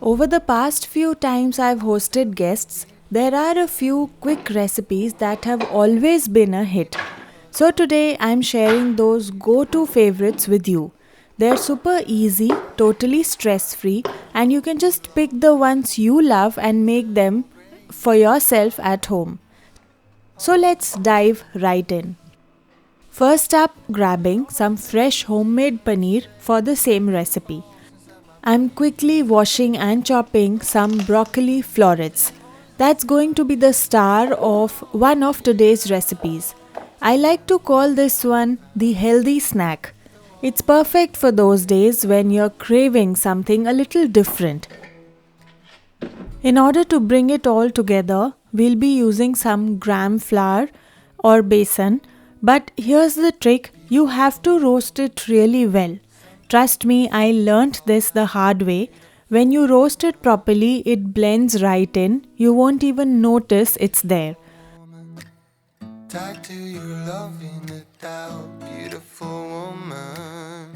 Over the past few times I've hosted guests, there are a few quick recipes that have always been a hit. So today I'm sharing those go to favorites with you. They're super easy, totally stress free, and you can just pick the ones you love and make them for yourself at home. So let's dive right in. First up, grabbing some fresh homemade paneer for the same recipe. I'm quickly washing and chopping some broccoli florets. That's going to be the star of one of today's recipes. I like to call this one the healthy snack. It's perfect for those days when you're craving something a little different. In order to bring it all together, we'll be using some gram flour or besan, but here's the trick, you have to roast it really well. Trust me, I learnt this the hard way. When you roast it properly, it blends right in. You won't even notice it's there. Tied to your love in a doubt, beautiful woman.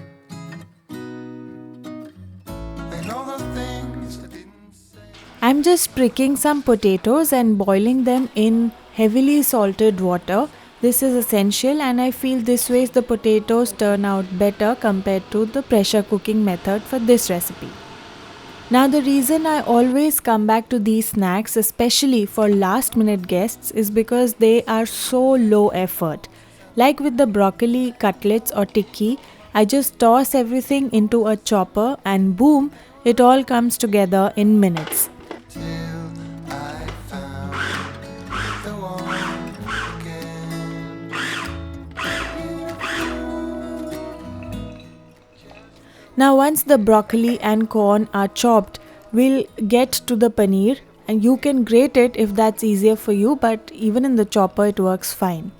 And all the things I didn't say. I'm just pricking some potatoes and boiling them in heavily salted water. This is essential and I feel this way the potatoes turn out better compared to the pressure cooking method for this recipe. Now the reason I always come back to these snacks, especially for last minute guests, is because they are so low effort. Like with the broccoli cutlets or tikki, I just toss everything into a chopper and boom, it all comes together in minutes. Till I found the one again. Now once the broccoli and corn are chopped, we'll get to the paneer and you can grate it if that's easier for you, but even in the chopper it works fine.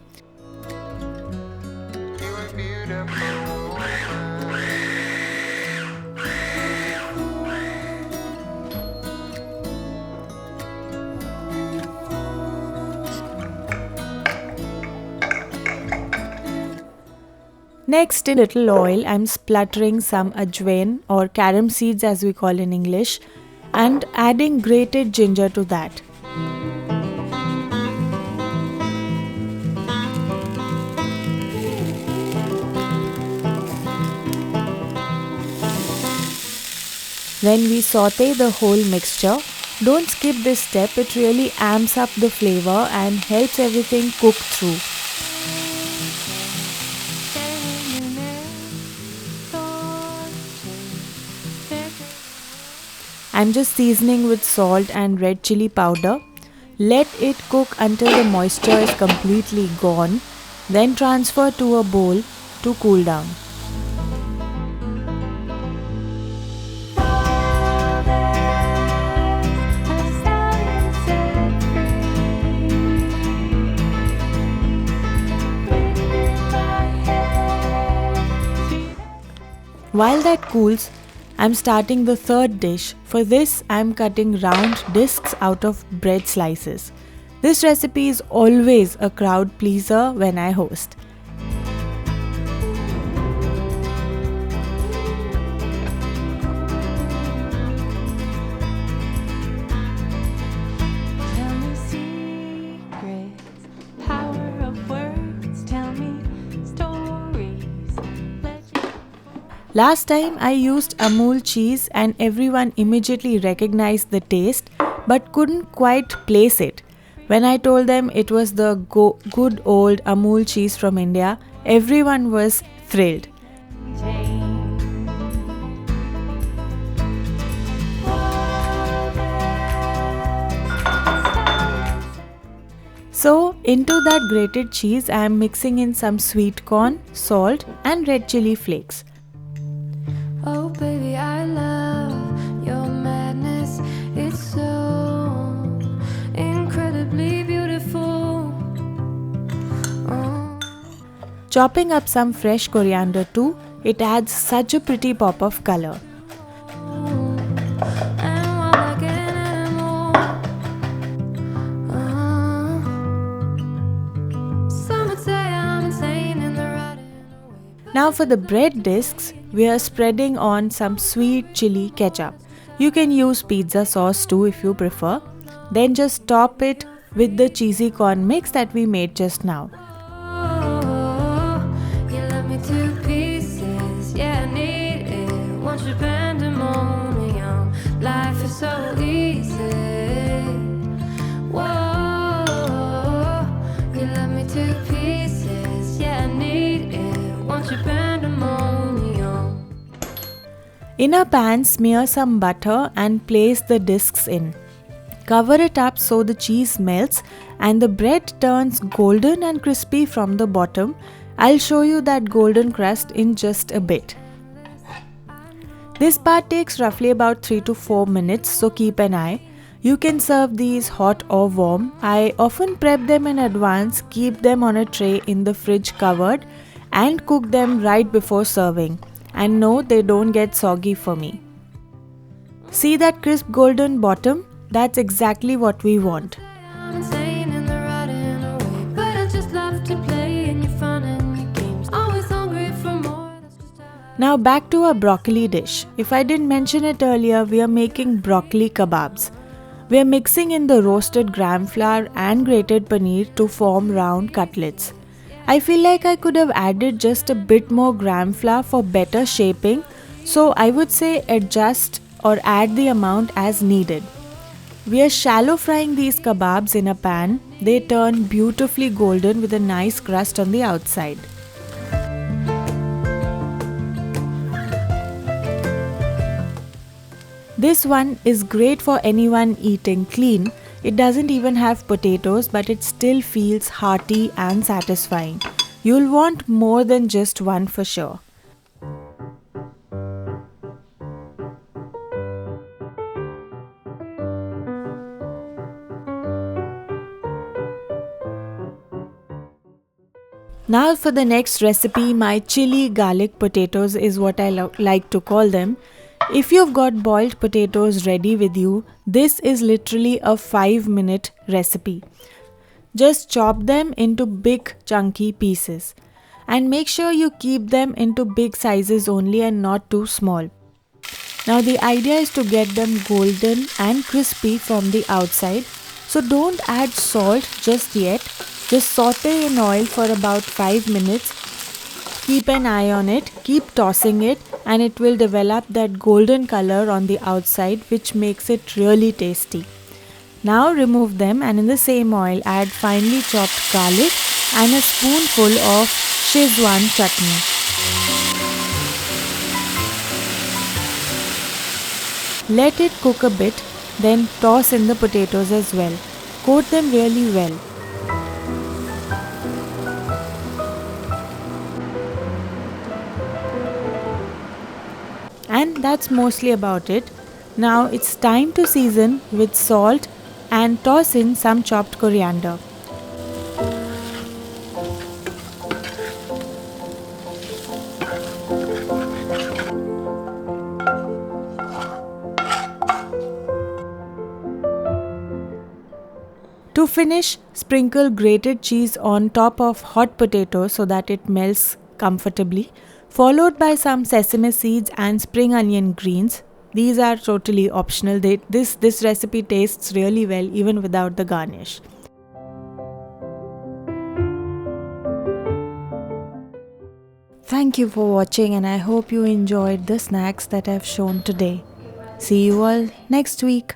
You were beautiful woman. Next, in little oil, I'm splattering some ajwain or carom seeds as we call in English and adding grated ginger to that. When we saute the whole mixture, don't skip this step, it really amps up the flavor and helps everything cook through. I'm just seasoning with salt and red chili powder. Let it cook until the moisture is completely gone. Then transfer to a bowl to cool down. While that cools, I'm starting the third dish. For this, I'm cutting round discs out of bread slices. This recipe is always a crowd pleaser when I host. Tell me secrets, power of words, tell me stories. Last time I used Amul cheese and everyone immediately recognized the taste but couldn't quite place it. When I told them it was the good old Amul cheese from India, everyone was thrilled. So into that grated cheese I am mixing in some sweet corn, salt and red chili flakes. Oh baby, I love your madness. It's so incredibly beautiful. Oh. Chopping up some fresh coriander too, it adds such a pretty pop of color. And wild like an animal. Some would say I'm insane in the right way. Now for the bread discs, we are spreading on some sweet chili ketchup. You can use pizza sauce too if you prefer. Then just top it with the cheesy corn mix that we made just now. You love me to pieces, yeah, I need it. Want your pandemonium, life is so easy. Whoa, you love me to pieces, yeah, I need it. Want your pandemonium. In a pan, smear some butter and place the discs in. Cover it up so the cheese melts and the bread turns golden and crispy from the bottom. I'll show you that golden crust in just a bit. This part takes roughly about 3 to 4 minutes, so keep an eye. You can serve these hot or warm. I often prep them in advance, keep them on a tray in the fridge covered, and cook them right before serving. And no, they don't get soggy for me. See that crisp golden bottom? That's exactly what we want. I'm insane in the right and away, but I just love to play in your fun and your games. Always hungry for more. That's just how I Now back to our broccoli dish. If I didn't mention it earlier, we are making broccoli kebabs. We are mixing in the roasted gram flour and grated paneer to form round cutlets. I feel like I could have added just a bit more gram flour for better shaping, so I would say adjust or add the amount as needed. We are shallow frying these kebabs in a pan. They turn beautifully golden with a nice crust on the outside. This one is great for anyone eating clean. It doesn't even have potatoes, but it still feels hearty and satisfying. You'll want more than just one for sure. Now for the next recipe, my chili garlic potatoes is what I like to call them. If you've got boiled potatoes ready with you, this is literally a 5-minute recipe. Just chop them into big chunky pieces. And make sure you keep them into big sizes only and not too small. Now the idea is to get them golden and crispy from the outside. So don't add salt just yet. Just saute in oil for about 5 minutes. Keep an eye on it, keep tossing it, and it will develop that golden color on the outside, which makes it really tasty. Now remove them and in the same oil add finely chopped garlic and a spoonful of Szechuan chutney. Let it cook a bit, then toss in the potatoes as well. Coat them really well. And that's mostly about it. Now it's time to season with salt and toss in some chopped coriander. To finish, sprinkle grated cheese on top of hot potatoes so that it melts comfortably, followed by some sesame seeds and spring onion greens. These are totally optional. This recipe tastes really well even without the garnish. Thank you for watching and I hope you enjoyed the snacks that I've shown today. See you all next week.